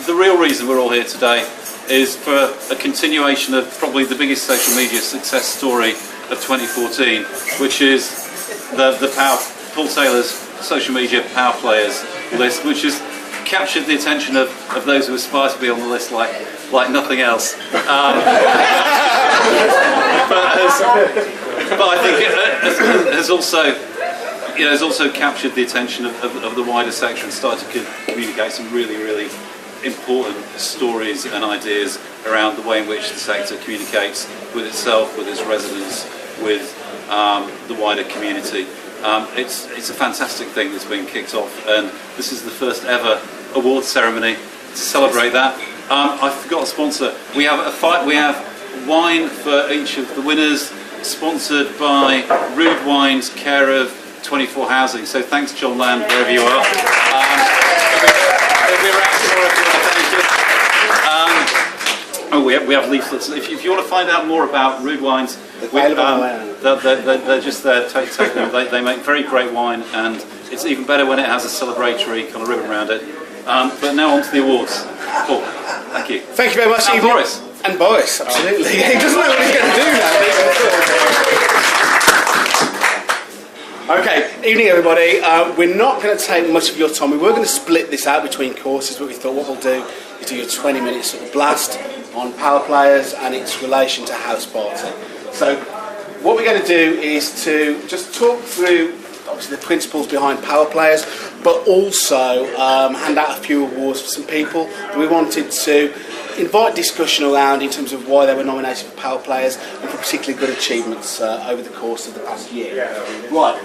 the real reason we're all here today is for a continuation of probably the biggest social media success story of 2014, which is the Paul Taylor's social media power players list, which has captured the attention of those who aspire to be on the list like nothing else. But I think it has also, has also captured the attention of the wider sector and started to communicate some really important stories and ideas around the way in which the sector communicates with itself, with its residents, with the wider community. It's a fantastic thing that's been kicked off, and this is the first ever awards ceremony to celebrate that. I forgot to sponsor. We have wine for each of the winners, sponsored by Rude Wines, care of 24 Housing. So thanks, John Land, wherever you are. We'll be around tomorrow if you want to thank us. We have leaflets. If you want to find out more about Rude Wines, they're just there. Take them. They make very great wine, and it's even better when it has a celebratory kind of ribbon around it. But now on to the awards. Paul, thank you. Thank you very much. And Boris. And Boris, absolutely. He doesn't know what he's going to do now. Okay, evening everybody. We're not going to take much of your time. We were going to split this out between courses, but we thought what we'll do is do a 20-minute sort of blast on power players and its relation to House Party. So what we're going to do is to just talk through obviously the principles behind power players, but also hand out a few awards for some people that we wanted to invite discussion around in terms of why they were nominated for power players and for particularly good achievements over the course of the past year. Right,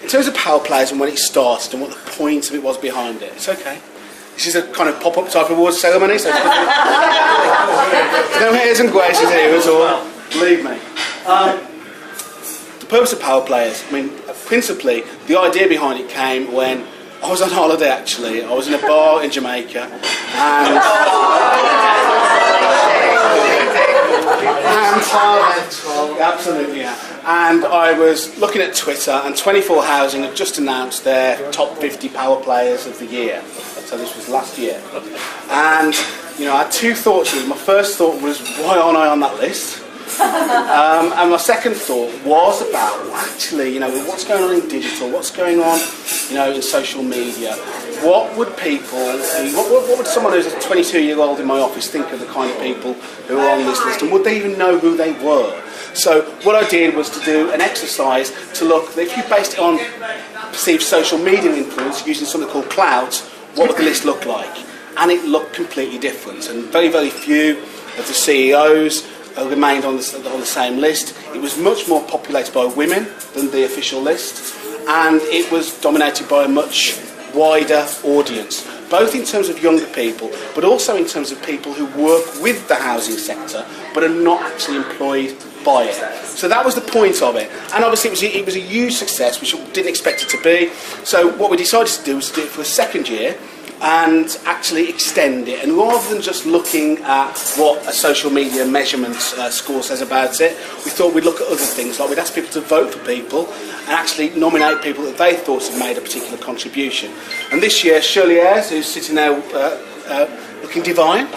in terms of power players and when it started and what the point of it was behind it, it's okay. This is a kind of pop-up type of awards ceremony, so no hairs and graces here at all, believe me. The purpose of power players, I mean, principally, the idea behind it came when I was on holiday actually. I was in a bar in Jamaica and absolutely, yeah. And I was looking at Twitter, and 24 Housing had just announced their top 50 power players of the year. So this was last year. And I had two thoughts. My first thought was, why aren't I on that list? And my second thought was about actually, what's going on in digital, what's going on, in social media. What would people, what would someone who's a 22-year-old in my office think of the kind of people who are on this list, and would they even know who they were? So what I did was to do an exercise to look, if you based it on perceived social media influence using something called clouds, what would the list look like? And it looked completely different, and very few of the CEOs remained on the same list. It was much more populated by women than the official list, and it was dominated by a much wider audience, both in terms of younger people, but also in terms of people who work with the housing sector, but are not actually employed by it. So that was the point of it, and obviously it was a huge success, which we didn't expect it to be. So what we decided to do was to do it for a second year, and actually extend it, and rather than just looking at what a social media measurement score says about it, we thought we'd look at other things, like we'd ask people to vote for people and actually nominate people that they thought had made a particular contribution. And this year, Shirley Ayres, who's sitting there looking divine,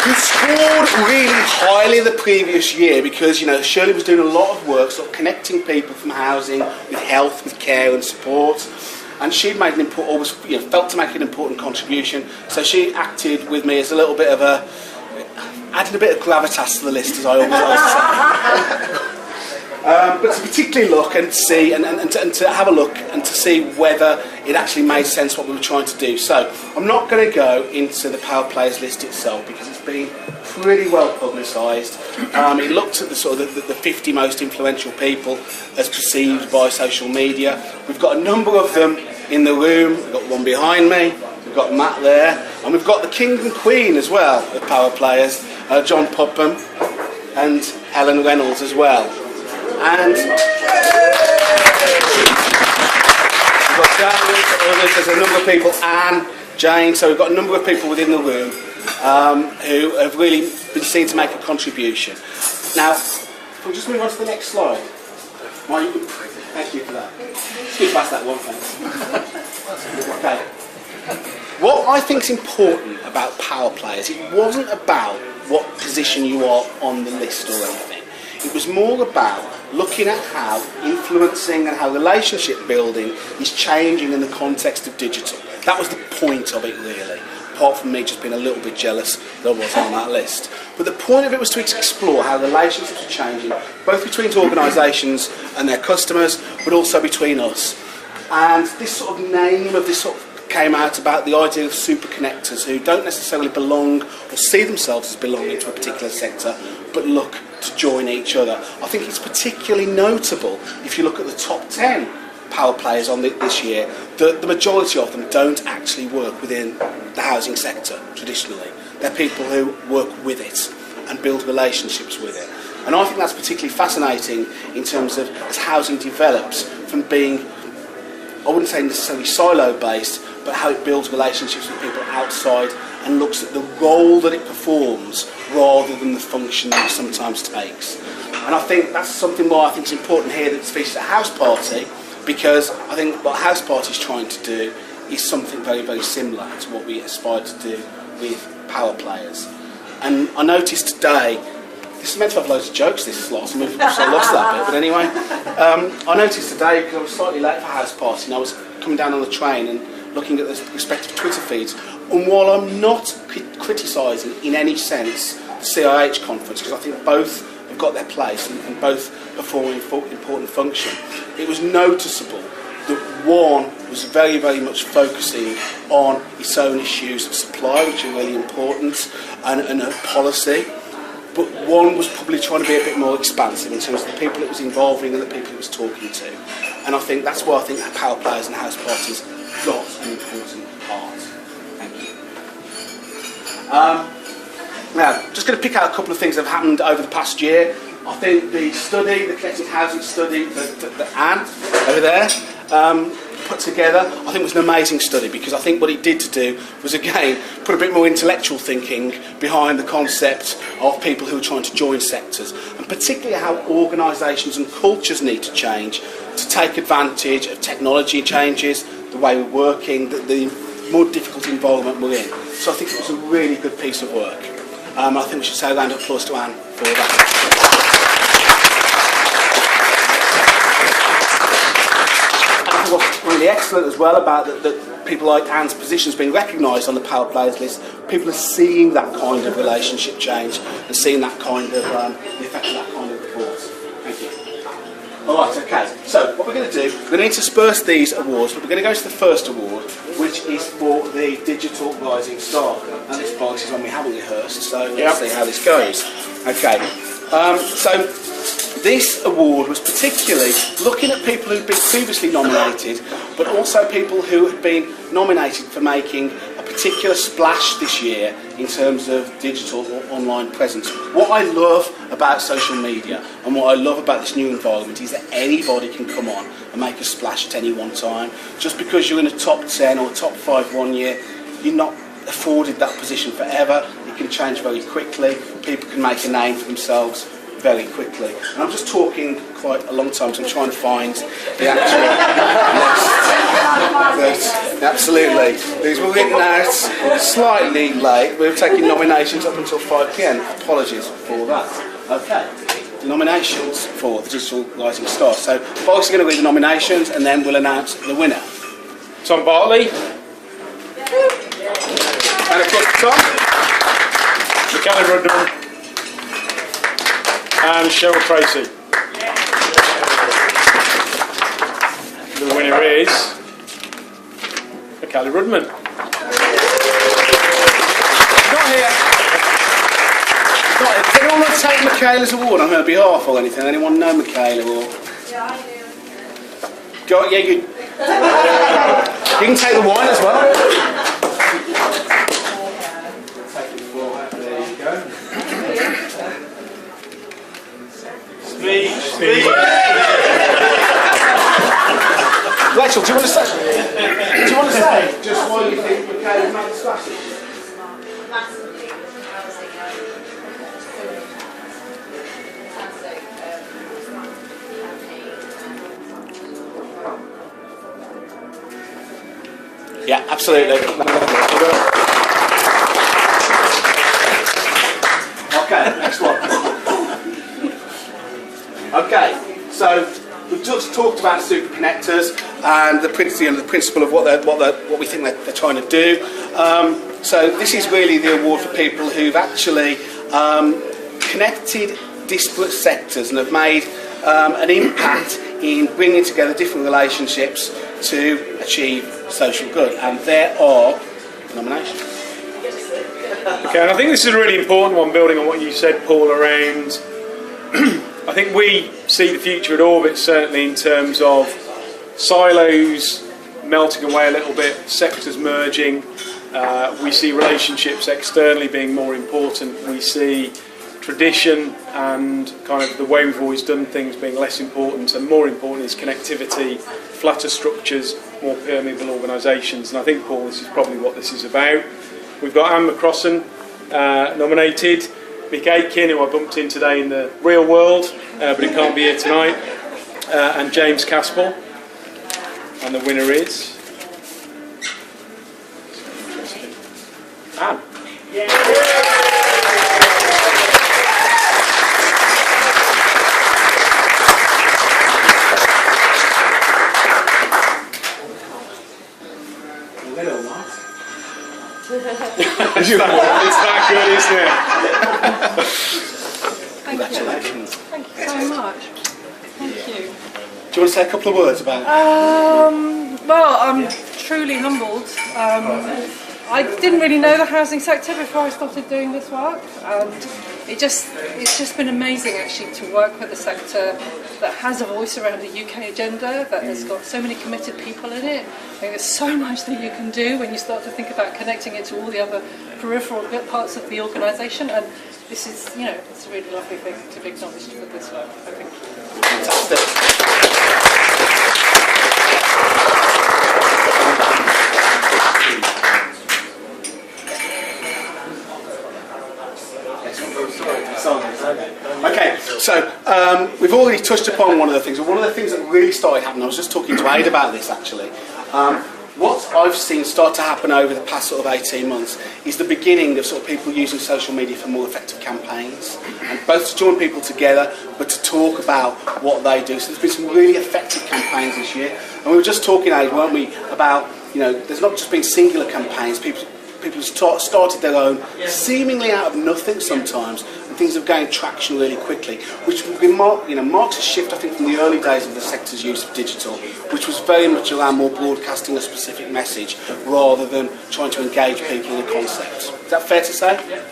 who scored really highly the previous year because, Shirley was doing a lot of work sort of connecting people from housing with health, with care and support, and she'd made an important, always felt to make an important contribution, so she acted with me as a little bit of added a bit of gravitas to the list, as I always like to say. But to particularly look and see, and to have a look and to see whether it actually made sense what we were trying to do. So I'm not going to go into the power players list itself because it's been pretty well publicised. It looked at the sort of the 50 most influential people as perceived by social media. We've got a number of them in the room. We've got one behind me. We've got Matt there, and we've got the king and queen as well of power players, John Pupham and Helen Reynolds as well. And we've got others, there's a number of people, Anne, Jane, so we've got a number of people within the room who have really been seen to make a contribution. Now, we'll just move on to the next slide. Thank you for that. Skip past that one, thanks. Okay. What I think is important about power players, it wasn't about what position you are on the list or anything. It was more about looking at how influencing and how relationship building is changing in the context of digital. That was the point of it, really. Apart from me just being a little bit jealous that I wasn't on that list. But the point of it was to explore how relationships are changing, both between organisations and their customers, but also between us. And this sort of name of this sort of came out about the idea of super connectors who don't necessarily belong or see themselves as belonging to a particular sector, but look to join each other. I think it's particularly notable if you look at the top 10 power players on this year, the majority of them don't actually work within the housing sector traditionally. They're people who work with it and build relationships with it. And I think that's particularly fascinating in terms of as housing develops from being, I wouldn't say necessarily silo-based, but how it builds relationships with people outside and looks at the role that it performs rather than the function that it sometimes takes. And I think that's something why I think it's important here that it's featured at House Party, because I think what House Party is trying to do is something very, very similar to what we aspire to do with power players. And I noticed today, this is meant to have loads of jokes this slot, so I lost that bit, but anyway. I noticed today, because I was slightly late for House Party, and I was coming down on the train and looking at the respective Twitter feeds, and while I'm not criticising in any sense the CIH conference, because I think both have got their place and both perform an important function, it was noticeable that one was very, very much focusing on its own issues of supply, which are really important, and policy, but one was probably trying to be a bit more expansive in terms of the people it was involving and the people it was talking to. And I think that's why I think that power players and house parties got an important part. Thank you. Now, just going to pick out a couple of things that have happened over the past year. I think the study, the connected housing study that Anne over there put together, I think was an amazing study, because I think what it did to do was, again, put a bit more intellectual thinking behind the concept of people who are trying to join sectors, and particularly how organisations and cultures need to change to take advantage of technology changes, the way we're working, the more difficult environment we're in. So I think it was a really good piece of work. I think we should say a round of applause to Anne for that. What's really excellent as well about that people like Anne's positions being recognised on the power players list, people are seeing that kind of relationship change and seeing that kind of the effect of that kind of report. Thank you. Alright, okay, so what we're going to do, we're going to intersperse these awards, but we're going to go to the first award, which is for the Digital Rising Star. Now this box is one we haven't rehearsed, so let's see how this goes. Okay, so this award was particularly looking at people who'd been previously nominated, but also people who had been nominated for making a particular splash this year in terms of digital or online presence. What I love about social media and what I love about this new environment is that anybody can come on and make a splash at any one time. Just because you're in a top 10 or top 5 one year, you're not afforded that position forever. It can change very quickly. People can make a name for themselves very quickly. And I'm just talking quite a long time, so I'm trying to find the actual list. Absolutely. These were written out slightly late. We were taking nominations up until 5 PM. Apologies for that. Okay. The nominations for the Digital Rising Star. So folks are going to read the nominations and then we'll announce the winner. Tom Bartley. And a clip for Tom. Michaela Rudman. And Cheryl Tracy. The winner is Michaela Rudman. Not here. Does anyone want to take Michaela's award on her behalf or anything? Anyone know Michaela or? Yeah, I do. Go, yeah, you can take the wine as well. There you go. Speech. Rachel, do you want to say? Do you want to say just why you think Michaela's made the splash? Massively housing fantastic campaign, Yeah, absolutely. Okay, next one. Okay, so we've just talked about super connectors and the principle of what we think they're trying to do. So this is really the award for people who've actually connected disparate sectors and have made an impact in bringing together different relationships to achieve social good. And there are nominations. Okay, and I think this is a really important one, building on what you said, Paul, around I think we see the future at Orbit certainly in terms of silos melting away a little bit, sectors merging. We see relationships externally being more important. We see tradition and kind of the way we've always done things being less important, and more important is connectivity, flatter structures, more permeable organisations. And I think, Paul, this is probably what this is about. We've got Anne McCrossan nominated, Mick Aitken, who I bumped in today in the real world, but he can't be here tonight, and James Caspel. And the winner is Anne. It's that good, isn't it? Congratulations. Thank you so much. Thank you. Do you want to say a couple of words about it? Well, I'm truly humbled. I didn't really know the housing sector before I started doing this work, and it's just been amazing actually to work with a sector that has a voice around the UK agenda, that has got so many committed people in it. I think there's so much that you can do when you start to think about connecting it to all the other peripheral parts of the organisation, and this is, you know, it's a really lovely thing to be acknowledged for this work, I think. Fantastic. Okay, so we've already touched upon one of the things. One of the things that really started happening, I was just talking to Aid about this actually. What I've seen start to happen over the past sort of 18 months is the beginning of sort of people using social media for more effective campaigns, and both to join people together but to talk about what they do. So there's been some really effective campaigns this year, and we were just talking, Aid, weren't we, about, you know, there's not just been singular campaigns, people started their own, seemingly out of nothing sometimes, and things have gained traction really quickly, which marks a shift, I think, from the early days of the sector's use of digital, which was very much around more broadcasting a specific message rather than trying to engage people in a concept. Is that fair to say? Yeah.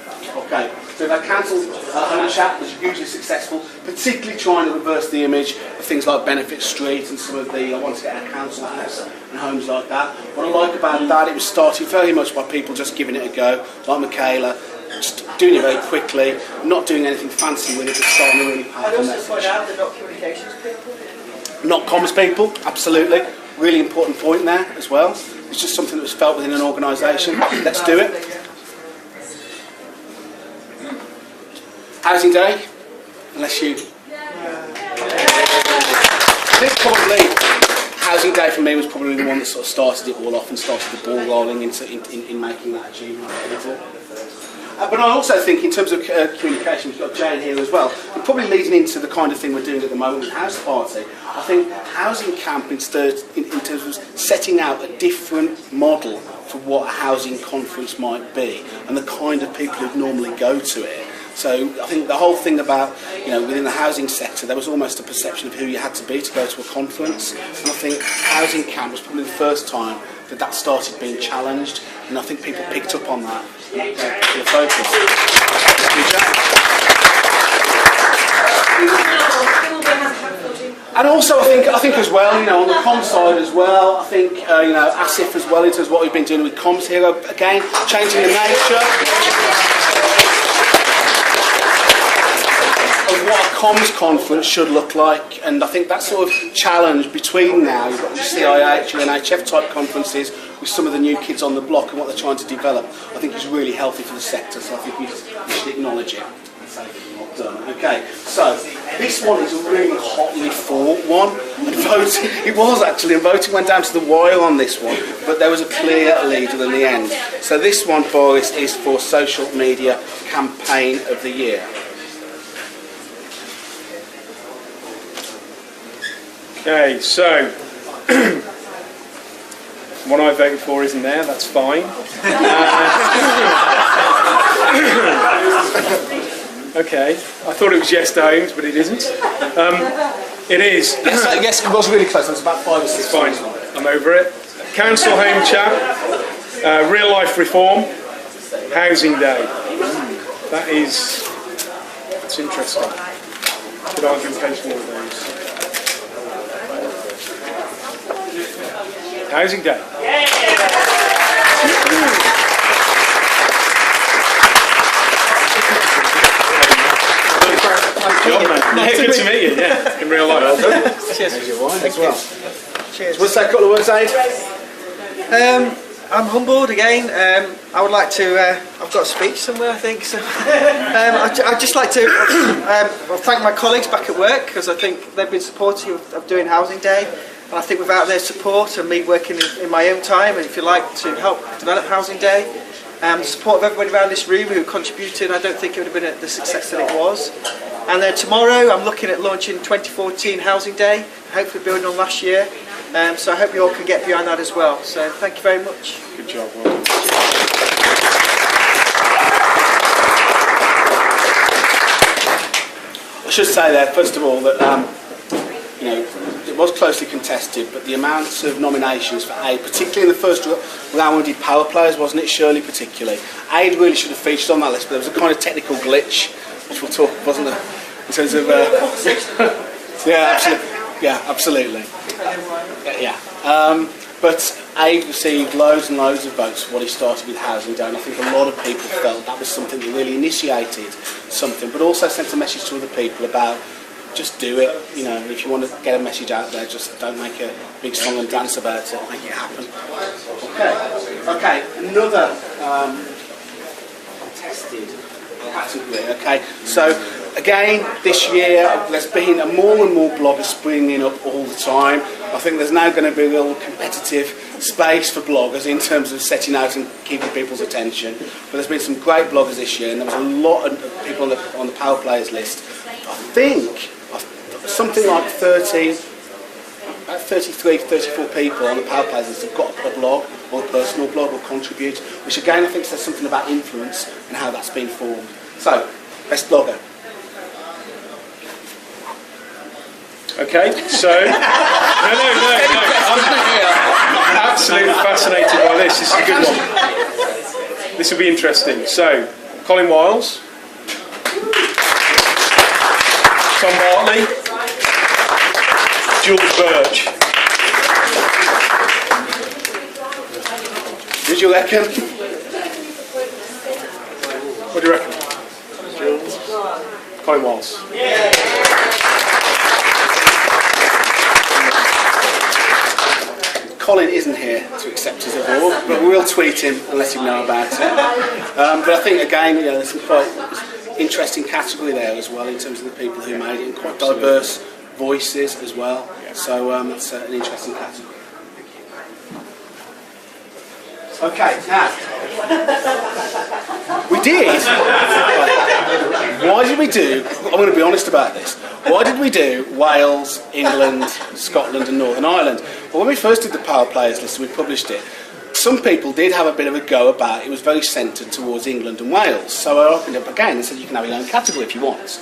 Okay. So our council home chat was hugely successful, particularly trying to reverse the image of things like Benefit Street and some of the I want to get a council house and homes like that. What I like about that, it was started very much by people just giving it a go, like Michaela, just doing it very quickly, not doing anything fancy with it, just starting a really powerful message. I'd also point out they're not communications people. Not comms people, absolutely. Really important point there as well. It's just something that was felt within an organisation. Let's do it. Housing Day, unless you... I think probably Housing Day for me was probably the one that sort of started it all off and started the ball rolling in making that achievement. But I also think in terms of communication, we've got Jane here as well, and probably leading into the kind of thing we're doing at the moment with House Party, I think Housing Camp in terms of setting out a different model for what a housing conference might be and the kind of people who normally go to it. So I think the whole thing about, you know, within the housing sector, there was almost a perception of who you had to be to go to a conference. And I think Housing Camp was probably the first time that started being challenged, and I think people picked up on that. The focus. And also, I think as well, you know, on the comms side as well, I think you know, ASIF as well, in terms of what we've been doing with comms here, again, changing the nature of what a comms conference should look like, and I think that sort of challenge between now, you've got the CIH and NHF type conferences with some of the new kids on the block and what they're trying to develop, I think is really healthy for the sector, so I think we should acknowledge it. Well done. Okay, so This one is a really hotly fought one. And it was actually, and voting went down to the wire on this one, but there was a clear leader in the end. So this one, Boris, is for Social Media Campaign of the Year. Okay, so one I voted for isn't there, that's fine. Okay, I thought it was Yes to Homes, but it isn't. It is. Yes, it was really close. It was about 5 or 6 It's fine, points. I'm over it. Council Home Chat, Real Life Reform, Housing Day. That's interesting. Could argue occasionally with those. Housing Day. Yeah, good to meet you, yeah, in real life. Cheers. As well. Cheers. What's that couple of words, Aid? I'm humbled again. I would like to. I've got a speech somewhere, I think. So, I'd just like to thank my colleagues back at work because I think they've been supportive of doing Housing Day. And I think without their support and me working in my own time, and if you like, to help develop Housing Day, the support of everybody around this room who contributed, I don't think it would have been the success that it was. And then tomorrow, I'm looking at launching 2014 Housing Day, hopefully building on last year. So I hope you all can get behind that as well. So thank you very much. Good job, well. I should say there, first of all, that it was closely contested, but the amounts of nominations for Aid, particularly in the first round we did Power Players, wasn't it, Shirley, particularly? Aid really should have featured on that list, but there was a kind of technical glitch, which we'll talk, wasn't there, in terms of... yeah, absolutely. But Aid received loads and loads of votes for what he started with Housing Day, and I think a lot of people felt that was something that really initiated something, but also sent a message to other people about just do it. If you want to get a message out there, just don't make a big song and dance about it, make it happen. Okay, another contested category. Okay, so again, this year there's been more and more bloggers springing up all the time. I think there's now going to be a real competitive space for bloggers in terms of setting out and keeping people's attention. But there's been some great bloggers this year, and there was a lot of people on the Power Players list. I think something like 33, 34 people on the Power Players list have got a blog or a personal blog or contribute, which again I think says something about influence and how that's been formed. So, best blogger. Okay, so no, I'm absolutely fascinated by this. This is a good one. This will be interesting. So, Colin Wiles, Tom Bartley, Jules Birch. Did you reckon? What do you reckon? Jules? Colin Wiles. Colin isn't here to accept his award, but we'll tweet him and let him know about it. But I think, again, there's some quite interesting category there as well in terms of the people who made it, and quite diverse voices as well. So that's an interesting category. Okay, now, we did. Why did we do, I'm going to be honest about this, why did we do Wales, England, Scotland and Northern Ireland? Well, when we first did the Power Players list and we published it, some people did have a bit of a go about it. It was very centred towards England and Wales. So I opened up again and said you can have your own category if you want.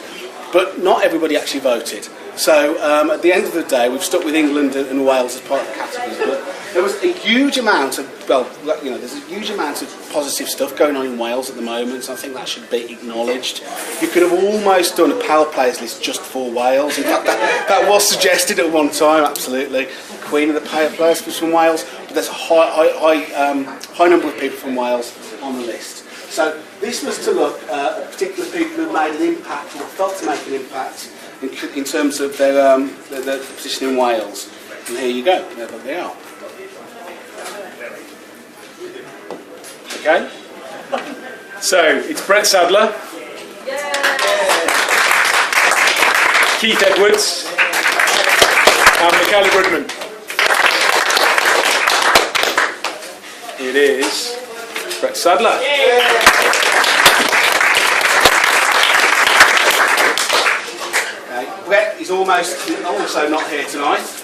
But not everybody actually voted. So at the end of the day, we've stuck with England and Wales as part of the category. But there was a huge amount of, there's a huge amount of positive stuff going on in Wales at the moment, so I think that should be acknowledged. You could have almost done a Power Players list just for Wales. In fact, that was suggested at one time, absolutely. The Queen of the Power Players was from Wales, but there's a high number of people from Wales on the list. So this was to look at particular people who made an impact or felt to make an impact in terms of their position in Wales. And here you go, there they are. Okay. So it's Brett Sadler. Keith Edwards, and Michaela Goodman. It is Brett Sadler. Okay. Brett is also not here tonight.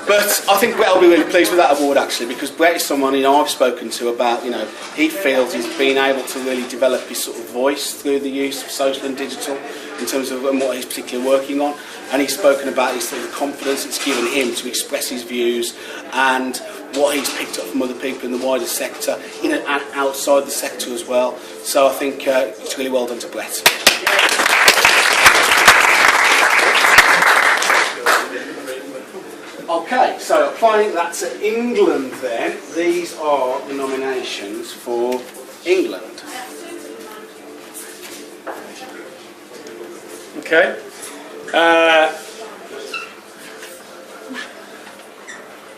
But I think Brett will be really pleased with that award actually, because Brett is someone I've spoken to about, he feels he's been able to really develop his sort of voice through the use of social and digital in terms of what he's particularly working on, and he's spoken about his sort of confidence it's given him to express his views and what he's picked up from other people in the wider sector, in and outside the sector as well. So I think it's really well done to Brett. Okay, so applying that to England then, these are the nominations for England. Okay.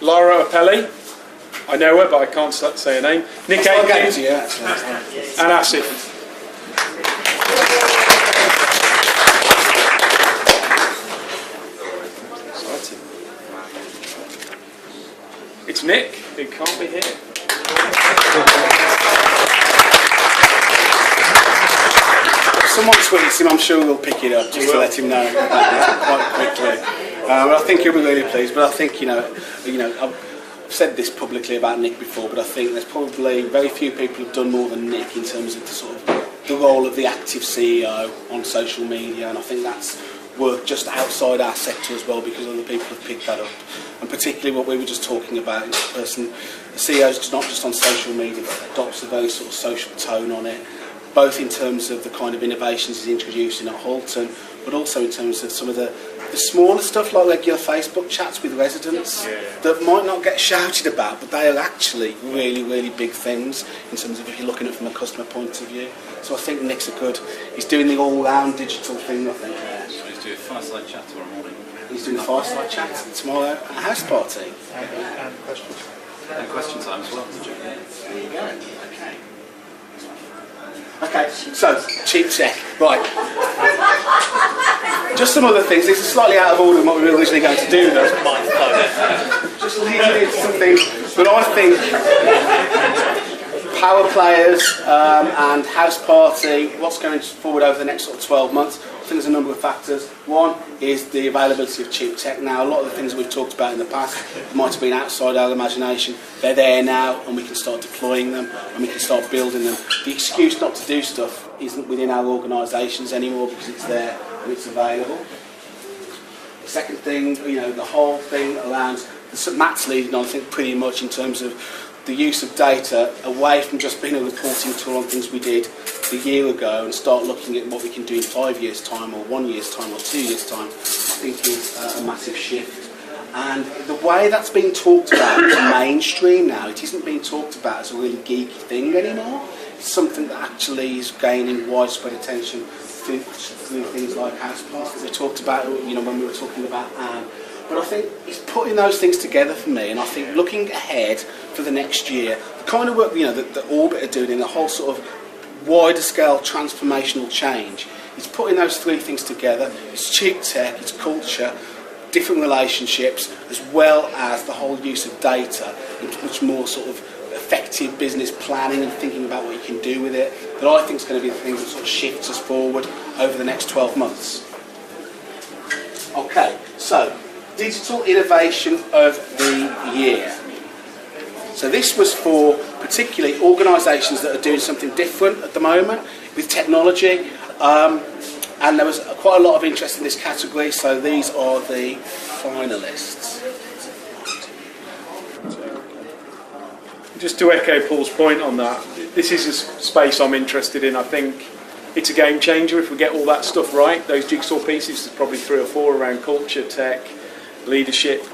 Laura Apelli. I know her, but I can't say her name. Nick Aitken and Asif. It's Nick, who can't be here. If someone tweets him, I'm sure we'll pick it up just to let him know quite quickly. I think he'll be really pleased. But I think I've said this publicly about Nick before, but I think there's probably very few people who've done more than Nick in terms of the role of the active CEO on social media, and I think that's work just outside our sector as well, because other people have picked that up. And particularly what we were just talking about, the CEO is not just on social media, but adopts a very sort of social tone on it, both in terms of the kind of innovations he's introducing at Halton, but also in terms of some of the smaller stuff like regular Facebook chats with residents that might not get shouted about, but they are actually really, really big things in terms of if you're looking at it from a customer point of view. So I think Nick's he's doing the all-round digital thing, I think. So he's doing a fireside chat tomorrow morning. He's doing a fireside chat tomorrow at a house party. And questions. And question time as well. There you go. Okay. Okay, so, cheap tech. Right. Just some other things. These are slightly out of order than what we were originally going to do, though. Just leading into some things. But I think power players and house party, what's going forward over the next sort of 12 months, I think there's a number of factors. One is the availability of cheap tech now. A lot of the things that we've talked about in the past might have been outside our imagination. They're there now, and we can start deploying them, and we can start building them. The excuse not to do stuff isn't within our organisations anymore, because it's there and it's available. The second thing, the whole thing around, Matt's leading on, I think, pretty much in terms of the use of data away from just being a reporting tool on things we did a year ago, and start looking at what we can do in 5 years' time, or 1 year's time, or 2 years' time, I think is a massive shift. And the way that's being talked about is mainstream now. It isn't being talked about as a really geeky thing anymore. It's something that actually is gaining widespread attention through things like house parties. We talked about, when we were talking about Anne. But I think it's putting those things together for me, and I think looking ahead for the next year, the kind of work that Orbit are doing in the whole sort of wider scale transformational change, it's putting those three things together. It's cheap tech, it's culture, different relationships, as well as the whole use of data, and much more sort of effective business planning and thinking about what you can do with it, that I think is going to be the thing that sort of shifts us forward over the next 12 months. Okay, so Digital Innovation of the Year. So this was for particularly organisations that are doing something different at the moment with technology, and there was quite a lot of interest in this category, so these are the finalists. Just to echo Paul's point on that, this is a space I'm interested in. I think it's a game changer if we get all that stuff right. Those jigsaw pieces, there's probably 3 or 4 around culture, tech, leadership,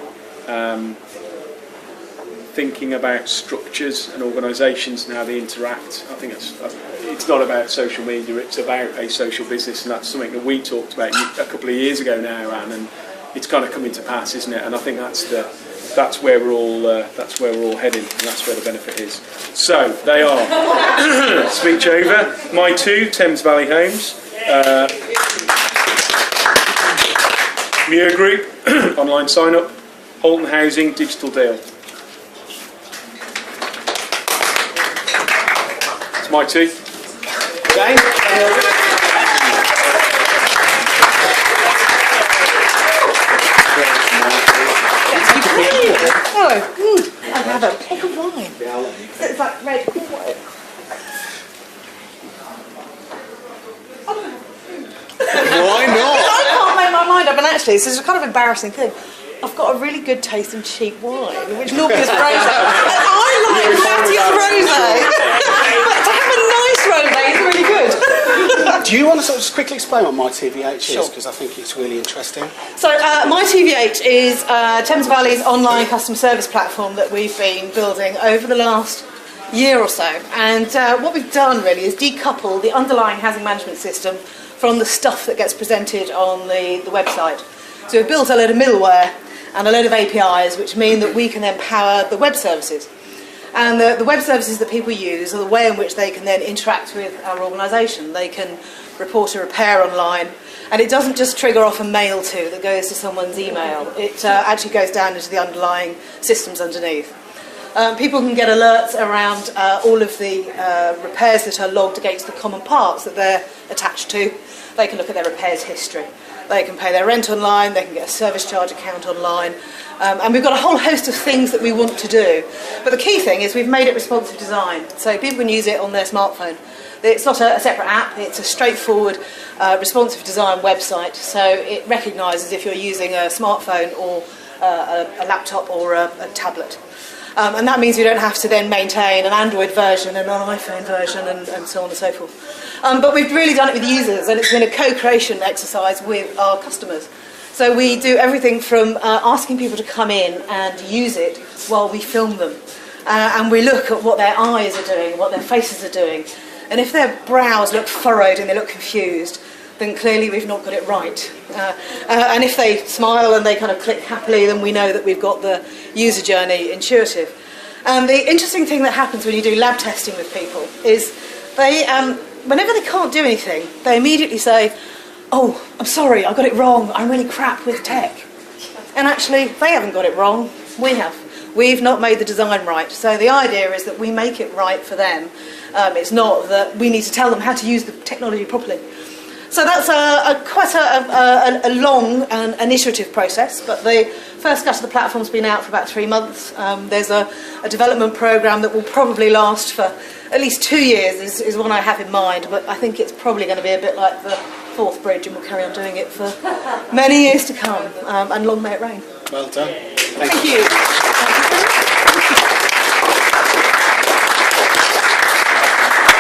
thinking about structures and organisations and how they interact. I think it's not about social media, it's about a social business, and that's something that we talked about a couple of years ago now, Anne, and it's kind of coming to pass, isn't it? And I think that's where we're all heading, and that's where the benefit is. So they are speech over. My 2, Thames Valley Homes. Muir Group, online sign up, Holton Housing, digital deal. It's my two. Jane? I have a pick of wine. It's like red wine. Why not? I can't make my mind up, and actually, this is a kind of embarrassing thing. I've got a really good taste in cheap wine, which normally is rosé. And I like Matthew's rosé. But to have a nice rosé is really good. Do you want to sort of just quickly explain what MyTVH is? Sure. Because I think it's really interesting. So MyTVH is Thames Valley's online customer service platform that we've been building over the last year or so. And what we've done really is decouple the underlying housing management system from the stuff that gets presented on the website. So we've built a load of middleware and a load of APIs, which mean that we can then power the web services. And the web services that people use are the way in which they can then interact with our organisation. They can report a repair online, and it doesn't just trigger off a mail to that goes to someone's email. It actually goes down into the underlying systems underneath. People can get alerts around all of the repairs that are logged against the common parts that they're attached to. They can look at their repairs history. They can pay their rent online, they can get a service charge account online, and we've got a whole host of things that we want to do. But the key thing is we've made it responsive design, so people can use it on their smartphone. It's not a separate app, it's a straightforward responsive design website, so it recognises if you're using a smartphone or a laptop or a tablet. And that means we don't have to then maintain an Android version and an iPhone version and so on and so forth. But we've really done it with users, and it's been a co-creation exercise with our customers. So we do everything from asking people to come in and use it while we film them. And we look at what their eyes are doing, what their faces are doing. And if their brows look furrowed and they look confused, then clearly we've not got it right. And if they smile and they kind of click happily, then we know that we've got the user journey intuitive. And the interesting thing that happens when you do lab testing with people is they, whenever they can't do anything, they immediately say, "Oh, I'm sorry, I got it wrong, I'm really crap with tech." And actually, they haven't got it wrong, we have. We've not made the design right. So the idea is that we make it right for them. It's not that we need to tell them how to use the technology properly. So that's quite a long and iterative process, but the first cut of the platform's been out for about 3 months. There's a development programme that will probably last for at least 2 years is what I have in mind, but I think it's probably going to be a bit like the Forth Bridge, and we'll carry on doing it for many years to come, and long may it rain. Well done. Thank you.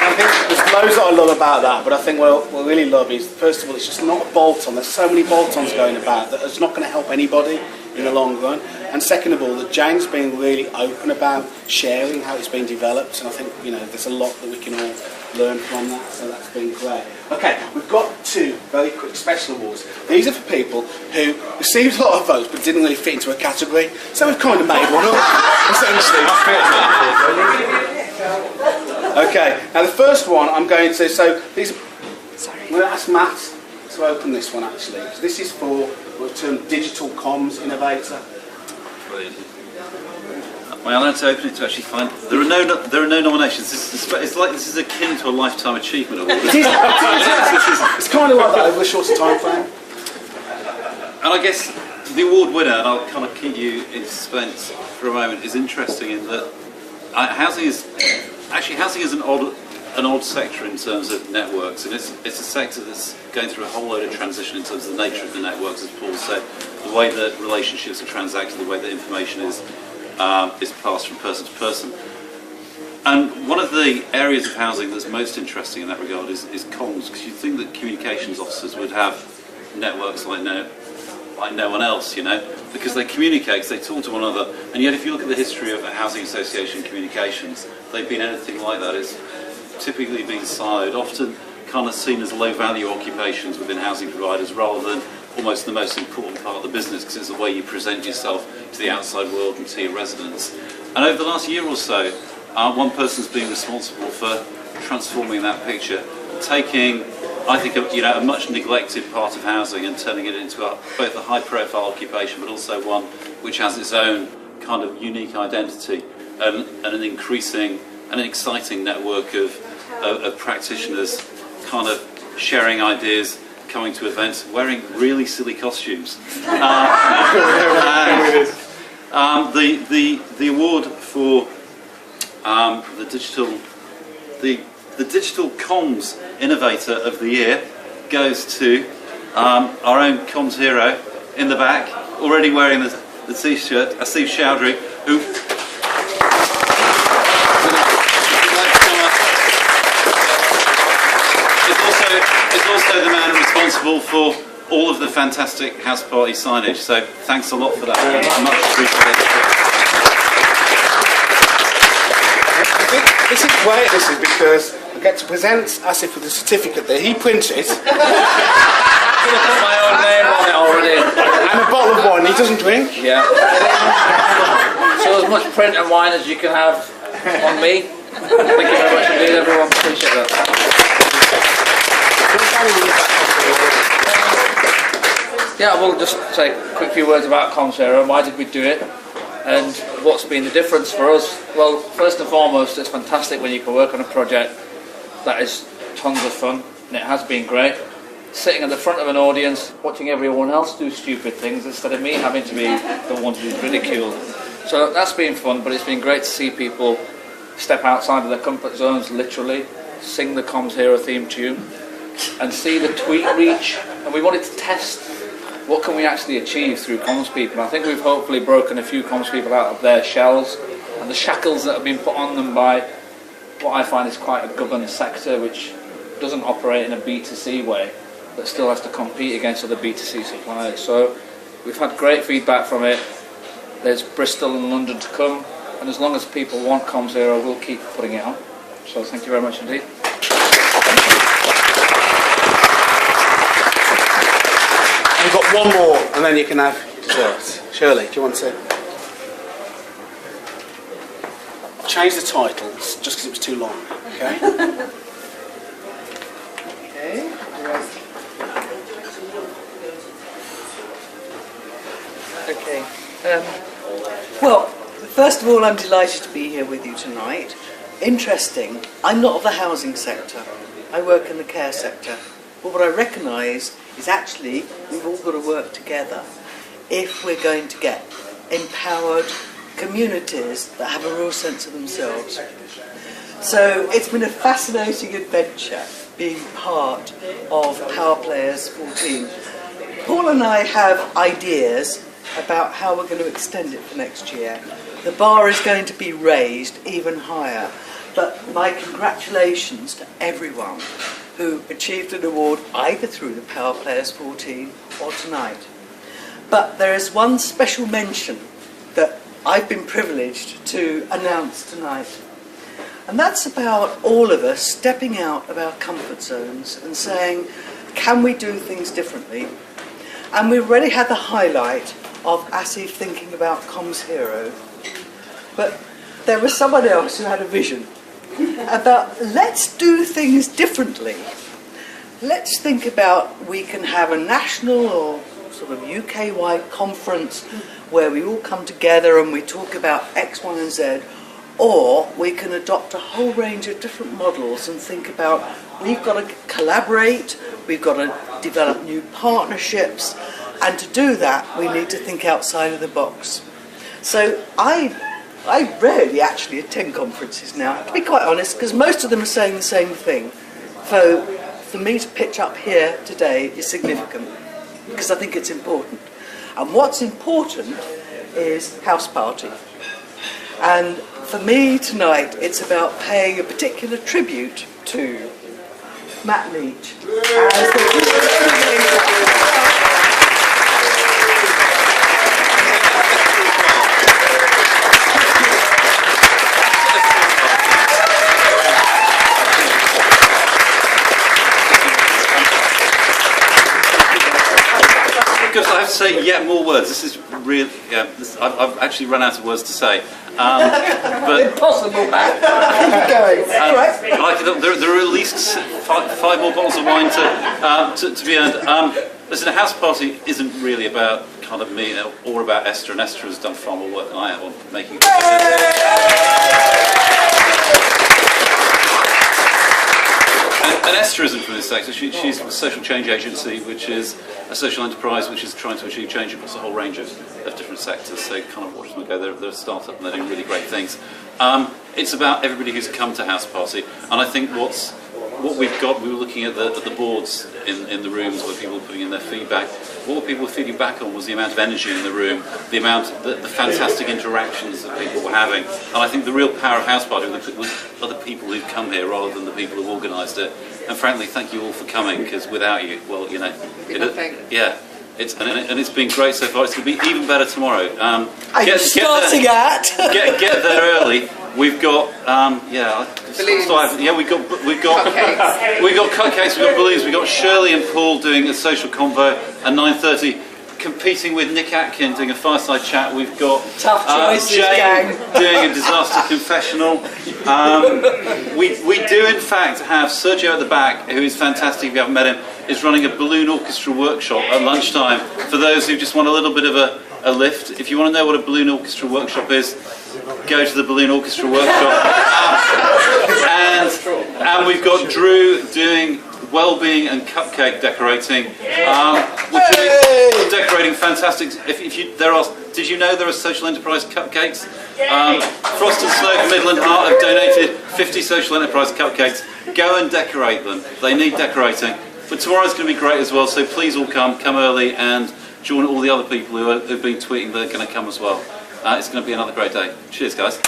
I think there's loads that I love about that, but I think what I really love is, first of all, it's just not a bolt-on. There's so many bolt-ons going about that it's not going to help anybody in the long run. And second of all, that Jane's been really open about sharing how it's been developed, and I think, you know, there's a lot that we can all learn from that, so that's been great. Okay, we've got 2 very quick special awards. These are for people who received a lot of votes but didn't really fit into a category, so we've kind of made one up, essentially. Okay, now the first one I'm going to, so these, I'm going to ask Matt to open this one actually. So this is for the term Digital Comms Innovator. Brilliant. Am I allowed to open it to actually find? There are no nominations. It's like this is akin to a lifetime achievement award. It is. It's kind of like that over a shorter time frame. And I guess the award winner, and I'll kind of keep you in suspense for a moment, is interesting in that housing is an odd sector in terms of networks, and it's a sector that's going through a whole load of transition in terms of the nature of the networks, as Paul said, the way that relationships are transacted, the way that information is passed from person to person. And one of the areas of housing that's most interesting in that regard is comms, because you'd think that communications officers would have networks like no one else, you know, because they communicate, they talk to one another, and yet if you look at the history of a housing association communications, they've been anything like that. It's typically been siloed, often kind of seen as low-value occupations within housing providers rather than almost the most important part of the business, because it's the way you present yourself to the outside world and to your residents. And over the last year or so, one person's been responsible for transforming that picture, taking I think, a much neglected part of housing and turning it into both a high-profile occupation, but also one which has its own kind of unique identity and an increasing and an exciting network of practitioners kind of sharing ideas, coming to events, wearing really silly costumes. The award for the digital comms innovator of the year goes to our own comms hero in the back, already wearing the t-shirt, Asif Chowdhury, who is also the man responsible for all of the fantastic house party signage. So thanks a lot for that. Much appreciated. This is great, this is because I get to present Asif with a certificate that he printed. Put my own name on it already. And a bottle of wine he doesn't drink. Yeah. So as much print and wine as you can have on me. Thank you very much indeed, everyone. Appreciate that. Yeah, we'll just say a quick few words about CommsHero and why did we do it and what's been the difference for us. Well, first and foremost, it's fantastic when you can work on a project that is tons of fun, and it has been great. Sitting at the front of an audience, watching everyone else do stupid things instead of me having to be the one who's ridiculed. So that's been fun, but it's been great to see people step outside of their comfort zones, literally, sing the CommsHero theme tune, and see the tweet reach. And we wanted to test what can we actually achieve through comms people. I think we've hopefully broken a few comms people out of their shells and the shackles that have been put on them by what I find is quite a governed sector which doesn't operate in a B2C way but still has to compete against other B2C suppliers. So we've had great feedback from it. There's Bristol and London to come, and as long as people want CommsHero, we'll keep putting it on. So thank you very much indeed. We've got one more, and then you can have dessert. Shirley, do you want to change the titles just because it was too long? Okay. Okay. Well, first of all, I'm delighted to be here with you tonight. Interesting, I'm not of the housing sector. I work in the care sector. But what I recognise is actually we've all got to work together if we're going to get empowered communities that have a real sense of themselves. So it's been a fascinating adventure being part of Power Players 14. Paul and I have ideas about how we're going to extend it for next year. The bar is going to be raised even higher, but my congratulations to everyone who achieved an award either through the Power Players 14 or tonight. But there is one special mention that I've been privileged to announce tonight, and that's about all of us stepping out of our comfort zones and saying, can we do things differently? And we've already had the highlight of Asif thinking about CommsHero, but there was someone else who had a vision about let's do things differently. Let's think about we can have a national or sort of UK-wide conference where we all come together and we talk about X, Y and Z, or we can adopt a whole range of different models and think about we've got to collaborate, we've got to develop new partnerships, and to do that we need to think outside of the box. So I rarely actually attend conferences now, to be quite honest, because most of them are saying the same thing. So for me to pitch up here today is significant, because I think it's important. And what's important is house party. And for me tonight, it's about paying a particular tribute to Matt Leach. Because I have to say yet more words. This is really, yeah, I've actually run out of words to say. But Impossible, Matt. there are at least five more bottles of wine to be earned. Listen, a house party isn't really about kind of me or about Esther, and Esther has done far more work than I have on making it. And Esther isn't from this sector. She's from the Social Change Agency, which is a social enterprise which is trying to achieve change across a whole range of different sectors. So kind of watch them go. They're a startup and they're doing really great things. It's about everybody who's come to House Party, and I think what we've got, we were looking at the boards in the rooms where people were putting in their feedback. What people were feeding back on was the amount of energy in the room, the fantastic interactions that people were having. And I think the real power of House Party was other people who've come here rather than the people who've organised it. And frankly, thank you all for coming, because without you, well, you know, yeah. It's been great so far. It's going to be even better tomorrow. Get there early. We've got we've got cupcakes, we've got balloons, we've got Shirley and Paul doing a social convo at 9:30, competing with Nick Atkin doing a fireside chat. We've got Jane doing a disaster confessional. We do in fact have Sergio at the back, who is fantastic. If you haven't met him, is running a balloon orchestra workshop at lunchtime for those who just want a little bit of a lift. If you want to know what a balloon orchestra workshop is, go to the balloon orchestra workshop. And we've got Drew doing well-being and cupcake decorating. We're doing decorating fantastic. Did you know there are social enterprise cupcakes? Frost and Snow and Midland Heart have donated 50 social enterprise cupcakes. Go and decorate them. They need decorating. But tomorrow's going to be great as well, so please all come early and join all the other people who've been tweeting they're going to come as well. It's going to be another great day. Cheers, guys.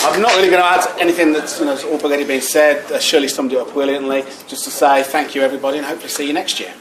I'm not really going to add anything that's all already been said. Shirley summed it up brilliantly. Just to say thank you, everybody, and hopefully see you next year.